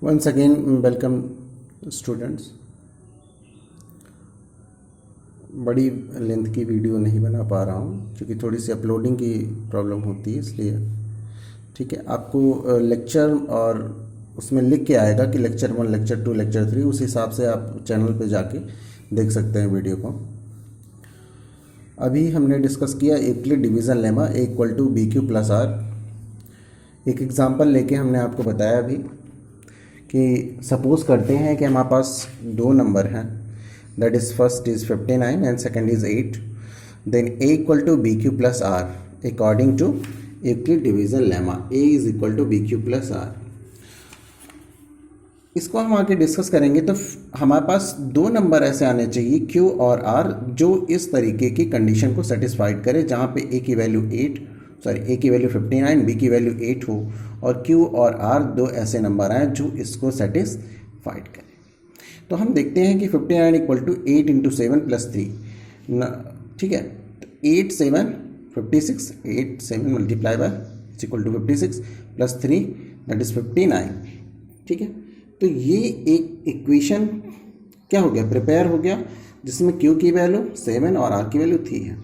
Once again, welcome students. बड़ी length की video नहीं बना पा रहा हूँ क्योंकि थोड़ी सी अपलोडिंग की प्रॉब्लम होती है, इसलिए ठीक है। आपको लेक्चर और उसमें लिख के आएगा कि लेक्चर 1, लेक्चर 2, लेक्चर 3, उस हिसाब से आप चैनल पे जाके देख सकते हैं वीडियो को। अभी हमने डिस्कस किया Euclid division lemma A equal to B Q plus R. एक एग्जांपल लेके हमने आपको बताया अभी कि सपोज़ करते हैं कि हमारे पास दो नंबर हैं, that is first is 59 and second is 8, then A equal to B Q plus R according to Euclid division lemma A is equal to B Q plus R. इसको हम आगे डिस्कस करेंगे। तो हमारे पास दो नंबर ऐसे आने चाहिए Q और R जो इस तरीके की कंडीशन को सेटिस्फाइड करे, जहाँ पे A की वैल्यू 59, B की वैल्यू 8 हो, और Q और R दो ऐसे नंबर आए जो इसको सेटिस्फाइड करें। तो हम देखते हैं कि 59 इक्वल टू 8 इंटू 7 प्लस 3, ठीक है। 8 7 56, 8 7 multiply by is equal to 56 plus 3 that is 59, ठीक है। तो ये एक इक्वेशन क्या हो गया, प्रिपेयर हो गया, जिसमें Q की वैल्यू 7 और R की वैल्यू 3 है।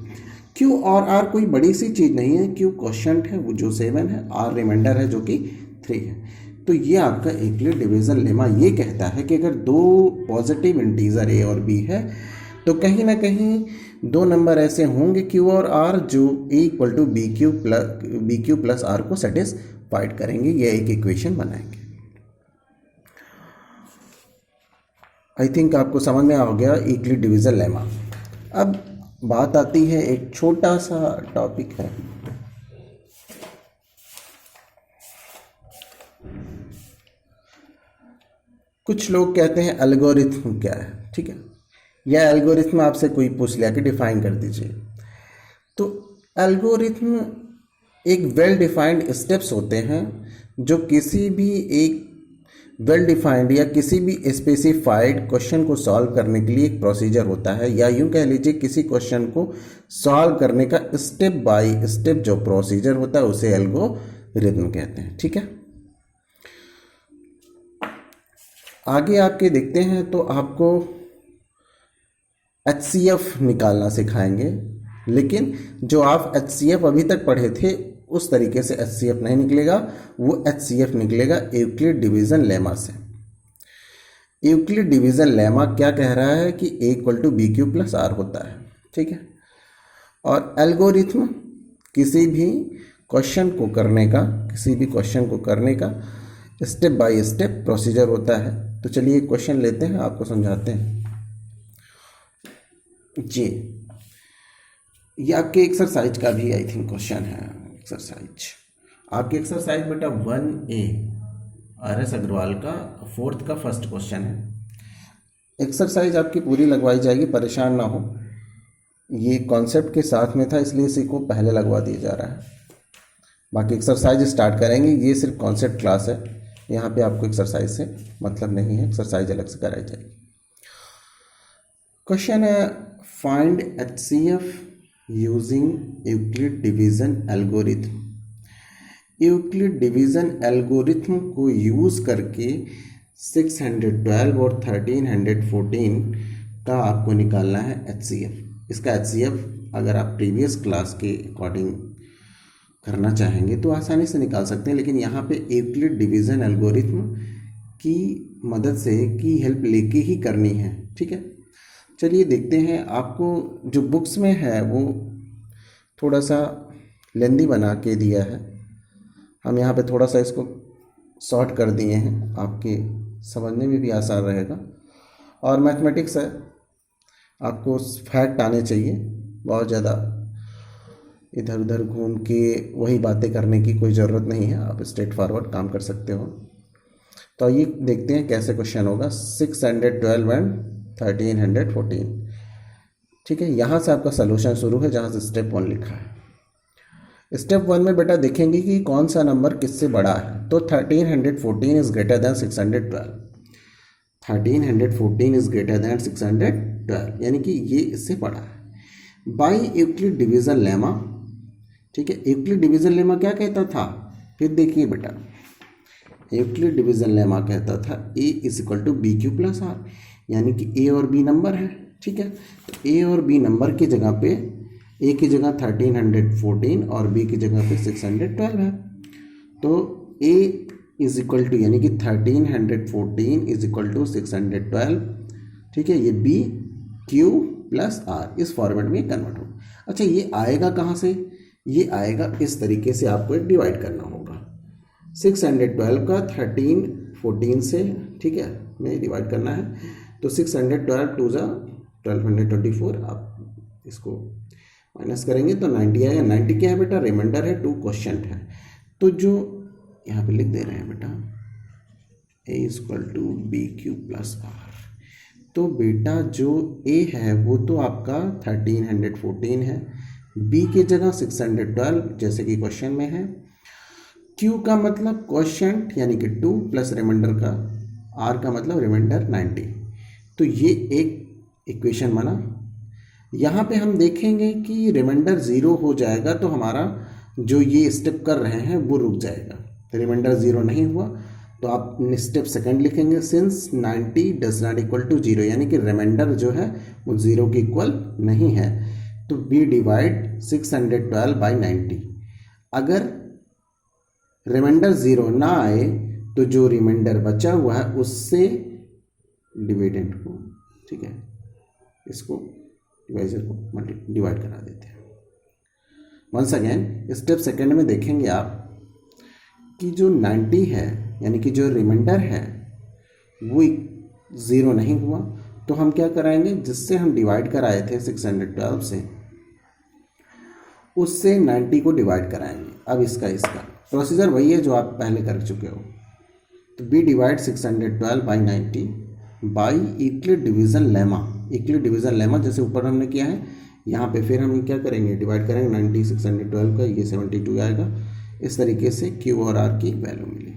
Q और R कोई बड़ी सी चीज़ नहीं है, Q क्वोशंट है वो जो 7 है, R रिमाइंडर है जो कि 3 है। तो ये आपका यूक्लिड डिवीज़न लेमा ये कहता है कि अगर दो पॉजिटिव इंटीजर A और B है तो कहीं ना कहीं दो नंबर ऐसे होंगे Q और R जो A equal to B Q plus R को सेटिस्फाइड करेंगे। ये एक इक्वेशन बनाएंगे। आई थिंक आपको समझ में आ गया यूक्लिड डिवीज़न लेमा। अब बात आती है, एक छोटा सा टॉपिक है, कुछ लोग कहते हैं एल्गोरिथम क्या है, ठीक है। यह एल्गोरिथम आपसे कोई पूछ लिया कि डिफाइन कर दीजिए। तो एल्गोरिथम एक वेल डिफाइंड स्टेप्स होते हैं जो किसी भी एक वेल डिफाइंड या किसी भी स्पेसिफाइड क्वेश्चन को सॉल्व करने के लिए एक प्रोसीजर होता है, या यूं कह लीजिए किसी क्वेश्चन को सॉल्व करने का स्टेप बाय स्टेप जो प्रोसीजर होता है उसे एल्गोरिथम कहते हैं, ठीक है। आगे आपके देखते हैं तो आपको HCF निकालना सिखाएंगे, लेकिन जो आप HCF अभी तक पढ़े थे उस तरीके से HCF नहीं निकलेगा, वो HCF निकलेगा यूक्लिड डिवीज़न लेमा से। यूक्लिड डिवीज़न लेमा क्या कह रहा है कि A equal to B Q plus R होता है, ठीक है। और एल्गोरिथम किसी भी क्वेश्चन को करने का स्टेप बाय स्टेप प्रोसीजर होता है। तो चलिए क्वेश्चन लेते हैं, आपको समझाते हैं जी। ये आपके एक्सरसाइज का भी आई थिंक क्वेश्चन है। आपकी एक्सरसाइज बेटा 1A RS अग्रवाल का 4th का फर्स्ट क्वेश्चन है। एक्सरसाइज आपकी पूरी लगवाई जाएगी, परेशान ना हो। ये कॉन्सेप्ट के साथ में था इसलिए इसी को पहले लगवा दिया जा रहा है। बाकी एक्सरसाइज स्टार्ट करेंगे, ये सिर्फ कॉन्सेप्ट क्लास है, यहाँ पे आपको एक्सरसाइज से मतलब नहीं है, एक्सरसाइज अलग से कराई जाएगी। क्वेश्चन है find HCF using Euclid division algorithm. Euclid division algorithm को यूज़ करके 612 और 1314 का आपको निकालना है HCF। इसका HCF अगर आप प्रीवियस क्लास के अकॉर्डिंग करना चाहेंगे तो आसानी से निकाल सकते हैं, लेकिन यहाँ पे यूक्लिड डिवीज़न एल्गोरिथम की मदद से की हेल्प लेके ही करनी है, ठीक है। चलिए देखते हैं। आपको जो बुक्स में है वो थोड़ा सा लेंदी बना के दिया है, हम यहाँ पे थोड़ा सा इसको शॉर्ट कर दिए हैं, आपके समझने में भी आसान रहेगा। और मैथमेटिक्स है, आपको फैक्ट आने चाहिए, बहुत ज़्यादा इधर उधर घूम के वही बातें करने की कोई ज़रूरत नहीं है, आप स्ट्रेट फॉरवर्ड काम कर सकते हो। तो आइए देखते हैं कैसे क्वेश्चन होगा। 612 एंड 1314, ठीक है। यहाँ से आपका सलूशन शुरू है, जहाँ से स्टेप 1 लिखा है। स्टेप 1 में बेटा देखेंगे कि कौन सा नंबर किससे बड़ा है। तो 1314 is greater than 612, 1314 is greater than 612, यानी कि ये इससे बड़ा है। बाई यूक्लिड डिवीज़न लेमा, ठीक है। यूक्लिड डिवीज़न लेमा क्या कहता था, फिर देखिए बेटा, यूक्लिड डिवीजन लेमा कहता था A is equal to B Q plus R, यानी कि ए और बी नंबर है, ठीक है। तो ए और बी नंबर की जगह पे ए की जगह 1314 और बी की जगह पे 612 है। तो ए इज इक्वल टू यानी कि 1314 इज इक्वल टू 612, ठीक है। ये बी क्यू प्लस आर इस फॉर्मेट में कन्वर्ट होगा। अच्छा, ये आएगा कहाँ से? ये आएगा इस तरीके से, आपको एक डिवाइड करना होगा 612 का 1314 से, ठीक है, में डिवाइड करना है। तो 612 टू ज़ा 1224, आप इसको माइनस करेंगे तो 90 आएगा। 90 क्या है बेटा? रिमाइंडर है, 2 क्वेश्चन है। तो जो यहाँ पे लिख दे रहे हैं बेटा A is equal to B Q plus R, तो बेटा जो ए है वो तो आपका 1314 है, बी की जगह 612 जैसे कि क्वेश्चन में है, क्यू का मतलब क्वोशिएंट यानी कि 2 प्लस रिमाइंडर का, आर का मतलब रिमाइंडर 90। तो ये एक इक्वेशन बना। यहाँ पे हम देखेंगे कि रिमाइंडर 0 हो जाएगा तो हमारा जो ये स्टेप कर रहे हैं वो रुक जाएगा। रिमाइंडर 0 नहीं हुआ तो आप स्टेप सेकंड लिखेंगे, since 90 does not equal to 0, यानी कि रिमाइंडर जो है वो 0 के इक्वल नहीं है। तो बी डिवाइड 612 बाई 90। अगर रिमाइंडर 0 ना आए तो जो रिमाइंडर बचा हुआ है उससे डिविडेंड को, ठीक है, इसको डिवाइजर को डिवाइड करा देते हैं। वंस अगेन स्टेप सेकंड में देखेंगे आप कि जो 90 है यानी कि जो रिमाइंडर है वो 0 नहीं हुआ, तो हम क्या कराएंगे, जिससे हम डिवाइड कराए थे 612 से, उससे 90 को डिवाइड कराएंगे। अब इसका प्रोसीजर वही है जो आप पहले कर चुके हो। तो be divide 612 by 90 by Euclid division lemma. Euclid division lemma जैसे ऊपर हमने किया है, यहाँ पे फिर हम क्या करेंगे, डिवाइड करेंगे 90 612 का, ये 72 आएगा। इस तरीके से क्यू और आर की वैल्यू मिली।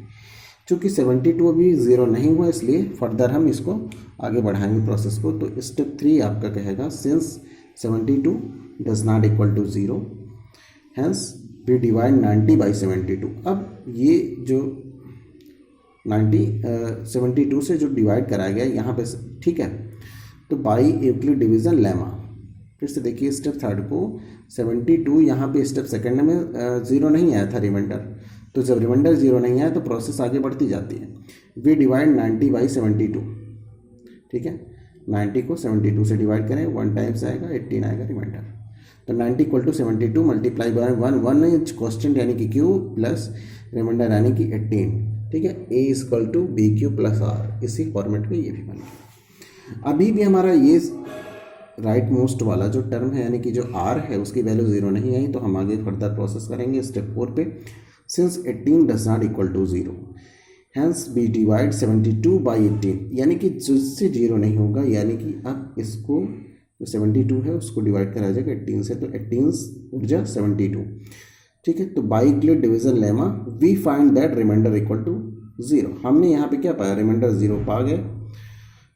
चूँकि 72 अभी 0 नहीं हुआ इसलिए फर्दर हम इसको आगे बढ़ाएंगे प्रोसेस को। तो स्टेप 3 आपका कहेगा since 72 does not equal to 0 hence we divide 90 by 72। अब ये जो 72 से जो डिवाइड कराया गया यहाँ पे, ठीक है, तो बाई यूक्लिड डिवीज़न लेमा। फिर से देखिए स्टेप थर्ड को, 72 यहाँ पे स्टेप सेकंड में 0 नहीं आया था रिमाइंडर, तो जब रिमाइंडर 0 नहीं आया तो प्रोसेस आगे बढ़ती जाती है। वी डिवाइड 90 बाई 72, ठीक है, 90 को 72 से डिवाइड करें, 1 टाइम्स आएगा, 18 आएगा रिमाइंडर। तो 90 equal to 72 multiply by 1 question यानी कि क्यू प्लस रिमाइंडर यानी कि 18, ठीक है। A is equal to B Q plus R, इसी फॉर्मेट में ये भी बन गया। अभी भी हमारा ये राइट मोस्ट वाला जो टर्म है यानी कि जो आर है उसकी वैल्यू 0 नहीं आई, तो हम आगे फर्दर प्रोसेस करेंगे स्टेप 4 पे। Since 18 does not equal to 0 hence be divide 72 by 18, यानी कि जिससे 0 नहीं होगा, यानी कि अब इसको जो 72 है उसको डिवाइड करा जाएगा 18 से, तो 18 उठ जा 72, ठीक है। तो by Euclid division lemma we find that remainder equal to 0। हमने यहाँ पे क्या पाया, रिमाइंडर 0 पा गए,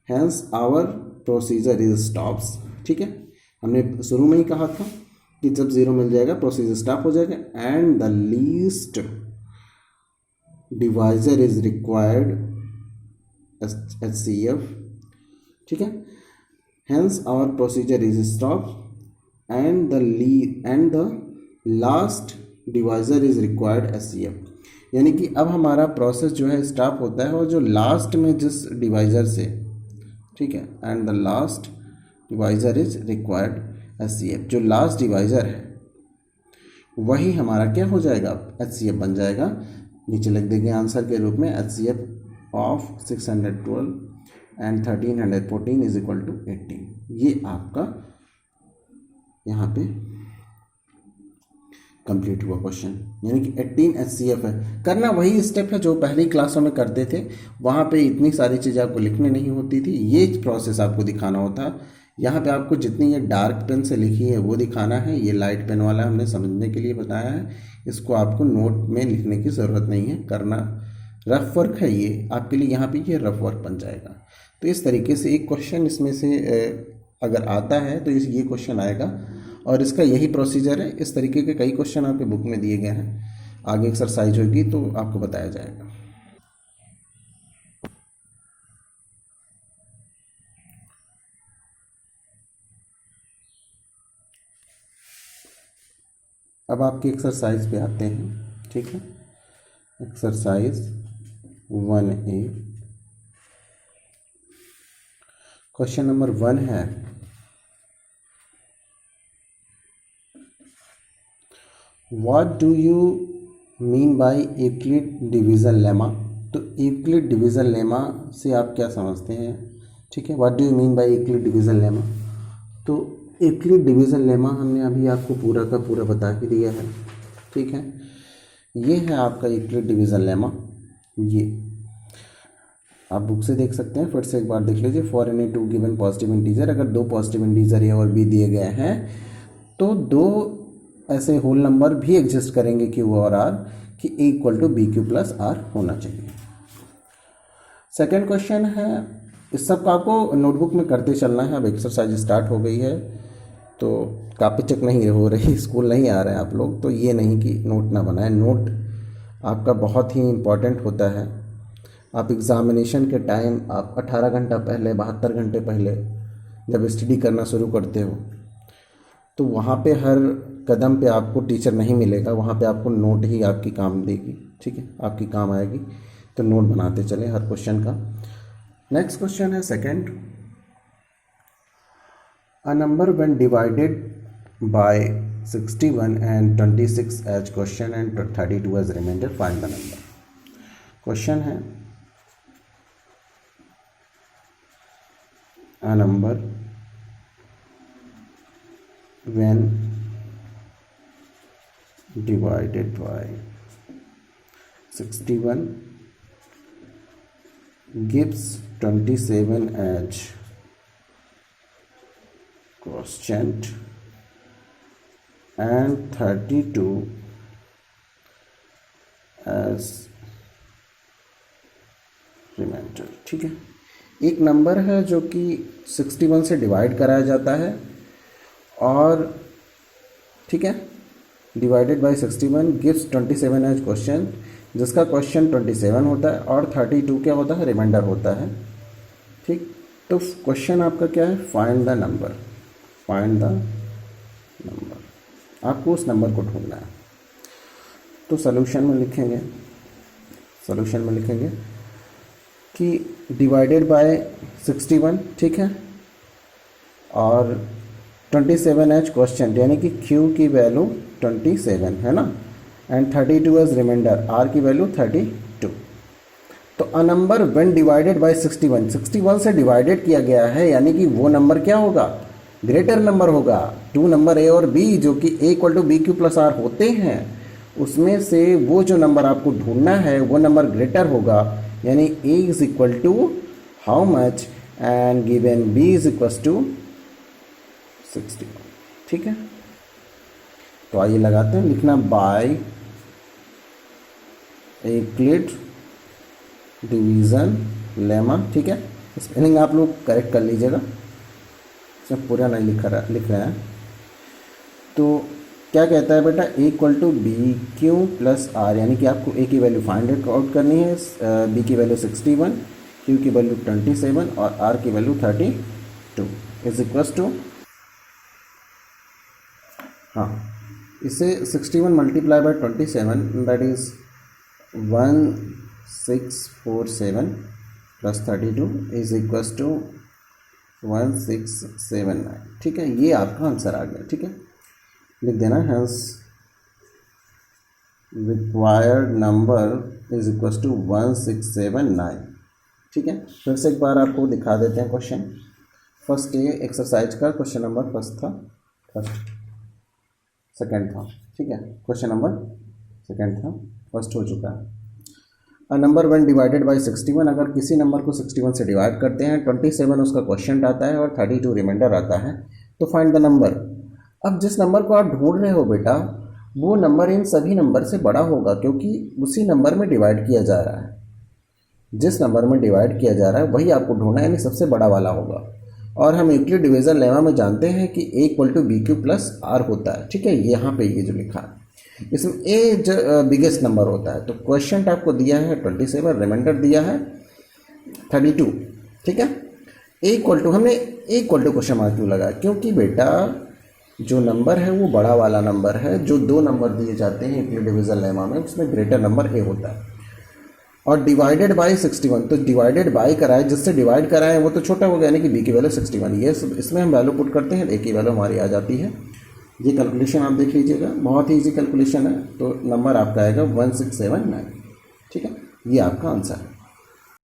hence our procedure is stops, ठीक है। हमने शुरू में ही कहा था कि जब 0 मिल जाएगा प्रोसीजर स्टॉप हो जाएगा, and the least divisor is required HCF, ठीक है। Hence our procedure is stopped and the last divisor is required HCF, यानी कि अब हमारा प्रोसेस जो है स्टॉप होता है और जो लास्ट में जिस डिवाइजर से, ठीक है, and the last divisor is required HCF, जो लास्ट डिवाइजर है वही हमारा क्या हो जाएगा, HCF बन जाएगा। नीचे लिख देंगे आंसर के रूप में HCF of 612 and 1314 is equal to 18। ये आपका यहाँ पे कंप्लीट हुआ क्वेश्चन, यानी कि 18 HCF है। करना वही स्टेप है जो पहली क्लासों में करते थे, वहाँ पे इतनी सारी चीज़ें आपको लिखने नहीं होती थी, ये प्रोसेस आपको दिखाना होता। यहाँ पे आपको जितनी ये डार्क पेन से लिखी है वो दिखाना है, ये लाइट पेन वाला हमने समझने के लिए बताया है, इसको आपको नोट में लिखने की ज़रूरत नहीं है, करना रफ वर्क है ये आपके लिए, यहाँ पे ये रफ वर्क बन जाएगा। तो इस तरीके से एक क्वेश्चन इसमें से अगर आता है तो ये क्वेश्चन आएगा और इसका यही प्रोसीजर है। इस तरीके के कई क्वेश्चन आपके बुक में दिए गए हैं, आगे एक्सरसाइज होगी तो आपको बताया जाएगा। अब आपकी एक्सरसाइज पे आते हैं, ठीक है। एक्सरसाइज 1A क्वेश्चन नंबर 1 है, what do you mean by Euclid division lemma. तो यूक्लिड डिवीज़न लेमा से आप क्या समझते हैं, ठीक है। What do you mean by Euclid division lemma. तो यूक्लिड डिवीज़न लेमा हमने अभी आपको पूरा का पूरा बता के दिया है, ठीक है। ये है आपका यूक्लिड डिवीज़न लेमा, ये आप बुक से देख सकते हैं, फिर से एक बार देख लीजिए। For any two given positive integer, अगर दो पॉजिटिव इंटीजर ए और बी दिए गए हैं तो दो ऐसे होल नंबर भी एग्जिस्ट करेंगे क्यू और आर कि A equal to B Q plus R होना चाहिए। सेकेंड क्वेश्चन है, इस सब का आपको नोटबुक में करते चलना है। अब एक्सरसाइज स्टार्ट हो गई है तो कापी चेक नहीं हो रही, स्कूल नहीं आ रहे हैं आप लोग, तो ये नहीं कि नोट ना बनाएं। नोट आपका बहुत ही इम्पॉर्टेंट होता है। आप एग्ज़ामिनेशन के टाइम आप 18 घंटा पहले, 72 घंटे पहले जब स्टडी करना शुरू करते हो तो वहाँ पे हर कदम पे आपको टीचर नहीं मिलेगा, वहाँ पे आपको नोट ही आपकी काम देगी, ठीक है, आपकी काम आएगी। तो नोट बनाते चले हर क्वेश्चन का। नेक्स्ट क्वेश्चन है second, a number when divided by 61 and 26 as question and 32 as remainder, find the number। Question है, a number when divided by 61 gives 27 as quotient and 32 as reminder, ठीक है। एक number है जो कि 61 से डिवाइड कराया जाता है और ठीक है, divided by 61 gives 27 as question, जिसका क्वेश्चन 27 होता है और 32 क्या होता है, रिमाइंडर होता है, ठीक। तो क्वेश्चन आपका क्या है, find the number, find the number, आपको उस नंबर को ढूंढना है। तो सॉल्यूशन में लिखेंगे, सॉल्यूशन में लिखेंगे कि डिवाइडेड बाय 61, ठीक है, और 27 एज क्वेश्चन, यानी कि Q की वैल्यू 27 है ना, एंड 32 एज रिमाइंडर, R की वैल्यू 32। तो a number when divided by 61, 61 से डिवाइडेड किया गया है, यानी कि वो नंबर क्या होगा, ग्रेटर नंबर होगा। टू नंबर ए और बी जो कि A equal to B Q plus R होते हैं, उसमें से वो जो नंबर आपको ढूंढना है वो नंबर ग्रेटर होगा, यानी A is equal to how much and given B is equal to 61, ठीक है। तो आइए लगाते हैं, लिखना बाय यूक्लिड डिवीज़न लेमा, ठीक है। स्पेलिंग आप लोग करेक्ट कर लीजिएगा, इसमें पूरा नहीं लिख रहे हैं। तो क्या कहता है बेटा, A equal to B Q plus R, यानी कि आपको ए की वैल्यू फाइंड आउट करनी है, बी की वैल्यू 61, क्यू की वैल्यू 27 और आर की वैल्यू 32 इज इक्वल टू, हाँ, इसे 61 multiply by 27 that is 1647 plus 32 is equal to 1679, ठीक है। ये आपका आंसर आ गया, ठीक है, लिख देना, hence required number is equal to 1679, ठीक है। फिर से एक बार आपको दिखा देते हैं क्वेश्चन। फर्स्ट ये एक्सरसाइज का क्वेश्चन नंबर फर्स्ट था, फर्स्ट सेकंड था, ठीक है, क्वेश्चन नंबर सेकंड था, फर्स्ट हो चुका है। A number when divided by 61, अगर किसी नंबर को 61 से डिवाइड करते हैं, 27 उसका क्वोशिएंट आता है और 32 रिमाइंडर आता है, तो फाइंड द नंबर। अब जिस नंबर को आप ढूंढ रहे हो बेटा, वो नंबर इन सभी नंबर से बड़ा होगा, क्योंकि उसी नंबर में डिवाइड किया जा रहा है। जिस नंबर में डिवाइड किया जा रहा है वही आपको ढूंढना है, यानी सबसे बड़ा वाला होगा। और हम यूक्लिड डिवीज़न लेमा में जानते हैं कि A equal to B Q plus R होता है, ठीक है। यहाँ पे ये जो लिखा है इसमें ए जो बिगेस्ट नंबर होता है। तो क्वेश्चन आपको दिया है 27, रिमाइंडर दिया है 32, ठीक है। ए इक्वल टू, हमने ए इक्वल टू क्वेश्चन मार्क क्यों लगाया, क्योंकि बेटा जो नंबर है वो बड़ा वाला नंबर है, जो 2 नंबर दिए जाते हैं यूक्लिड डिवीजन लेमा में उसमें ग्रेटर नंबर ए होता है। और डिवाइडेड बाय 61, तो डिवाइडेड बाय कराए, जिससे डिवाइड कराए वो तो छोटा हो गया, यानी कि बी की वैल्यू 61, ये इसमें हम वैल्यू पुट करते हैं, ए की वैल्यू हमारी आ जाती है। ये कैलकुलेशन आप देख लीजिएगा, बहुत ही ईजी कैलकुलेशन है। तो नंबर आपका आएगा 1679। ठीक है, ये आपका आंसर है।